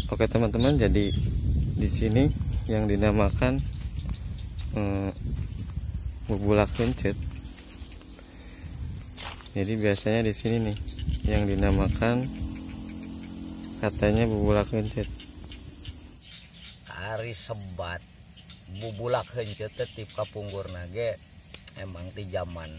Oke teman-teman, jadi di sini yang dinamakan bubulak kencet. Jadi biasanya di sini nih yang dinamakan katanya bubulak kencet. Ari sebat bubulak kencet tip kapunggur nage emang ti zaman.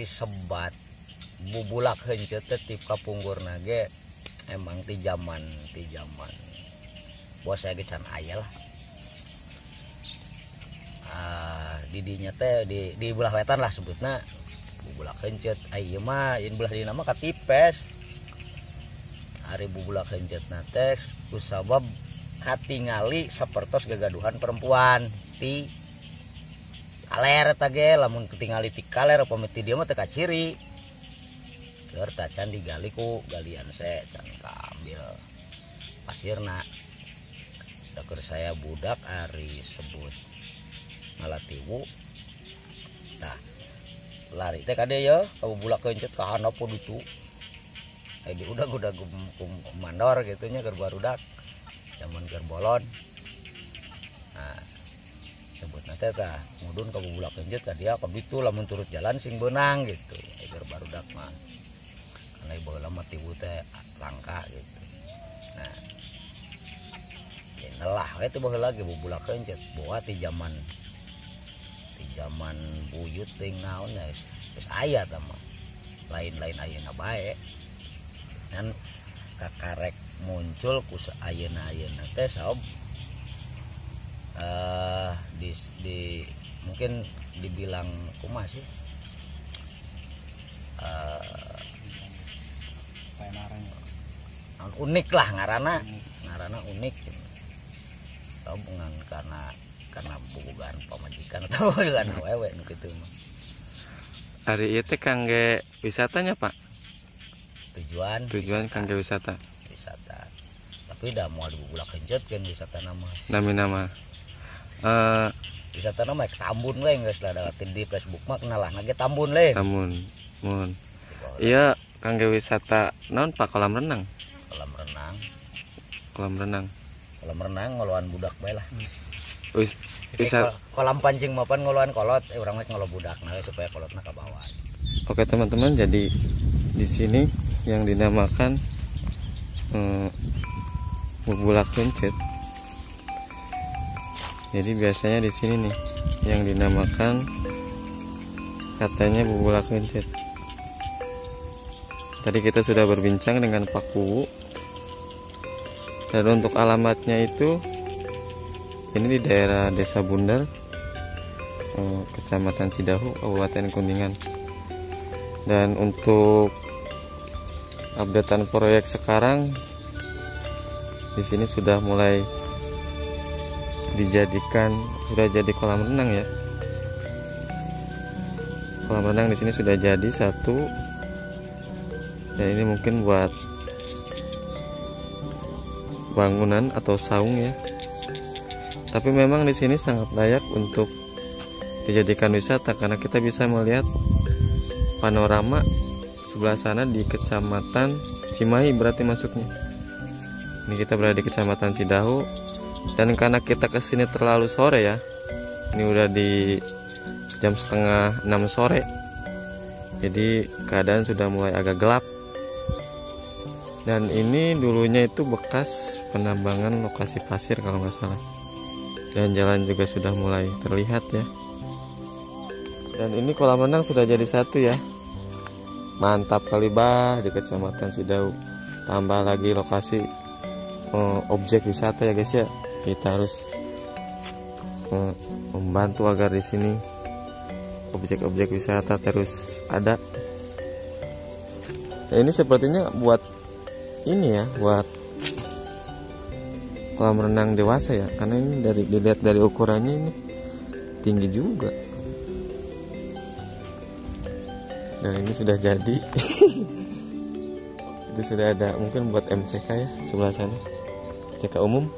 Sebat bubulak kencet tip kapunggur nage emang ti zaman. Bos saya gecan aya lah. Didinya teh di belah wetan lah sebutna bubulak kencet. Ieu mah in belah dina mah katipes. Ari bubulak kencet na teh kusabab katingali sapertos gagaduhan perempuan ti kaler tage lamun ketinggali ti kaler pamiti dia mah teu kaciri keur tacan digali ku galian se can kaambil pasirna keur saya budak ari sebut ngalatiwu tah lari teh kade ya ka bubulak kencet ka hanapo ditu di udah mandor gitu nya keur barudak zaman keur bolon. Nah sebut nanti tah mudun ke bubulak kencet ka dia ka bitu lamun turut jalan sing beunang gitu eger barudak mah karena baheula mah tiwu teh langka gitu. Nah inilah we teh baheula ge bubulak kencet boa ti zaman buyut ting naon geus aya tah mah lain-lain ayeuna bae dan kakarek muncul ku ayeuna teh saob di mungkin dibilang kumaha sih unik lah ngaranna unik tau bukan karena bukan pamajikan atau bukan awewe nu kitu mah. Ari ieu teh kangge wisatanya, Pak? Tujuan kangge wisata. Tapi dah mau di bubulak kencet kan wisata nama wisata nama Tambun we geus ada di Facebook mah kenalah nage Tambun le. Tambun. Iya kangge wisata naon Pak kolam renang. Kolam renang ngoloan budak bae lah. Wisata kolam pancing mapan ngoloan kolot urang mah ngolo budak nah supaya kolotna ka bawah. Oke teman-teman, jadi di sini yang dinamakan bubulak kencet. Jadi biasanya di sini nih yang dinamakan katanya bubulak kencet. Tadi kita sudah berbincang dengan Pak Kuwu. Dan untuk alamatnya itu ini di daerah Desa Bundar, Kecamatan Cidahu, Kabupaten Kuningan. Dan untuk updatean proyek sekarang di sini sudah mulai dijadikan, sudah jadi kolam renang ya. Kolam renang di sini sudah jadi satu. Dan ini mungkin buat bangunan atau saung ya. Tapi memang di sini sangat layak untuk dijadikan wisata karena kita bisa melihat panorama sebelah sana di Kecamatan Cimahi berarti masuknya. Ini kita berada di Kecamatan Cidahu dan karena kita kesini terlalu sore ya, ini udah di jam setengah 6 sore. Jadi keadaan sudah mulai agak gelap. Dan ini dulunya itu bekas penambangan lokasi pasir kalau nggak salah. Dan jalan juga sudah mulai terlihat ya. Dan ini kolam renang sudah jadi satu ya. Mantap kali bah, di Kecamatan Sidau. Tambah lagi lokasi objek wisata ya guys ya. Kita harus membantu agar di sini objek-objek wisata terus ada. Nah, ini sepertinya buat ini ya, buat kolam renang dewasa ya, karena ini dilihat dari ukurannya ini tinggi juga. Dan ini sudah jadi. Itu sudah ada mungkin buat MCK ya sebelah sana, MCK umum.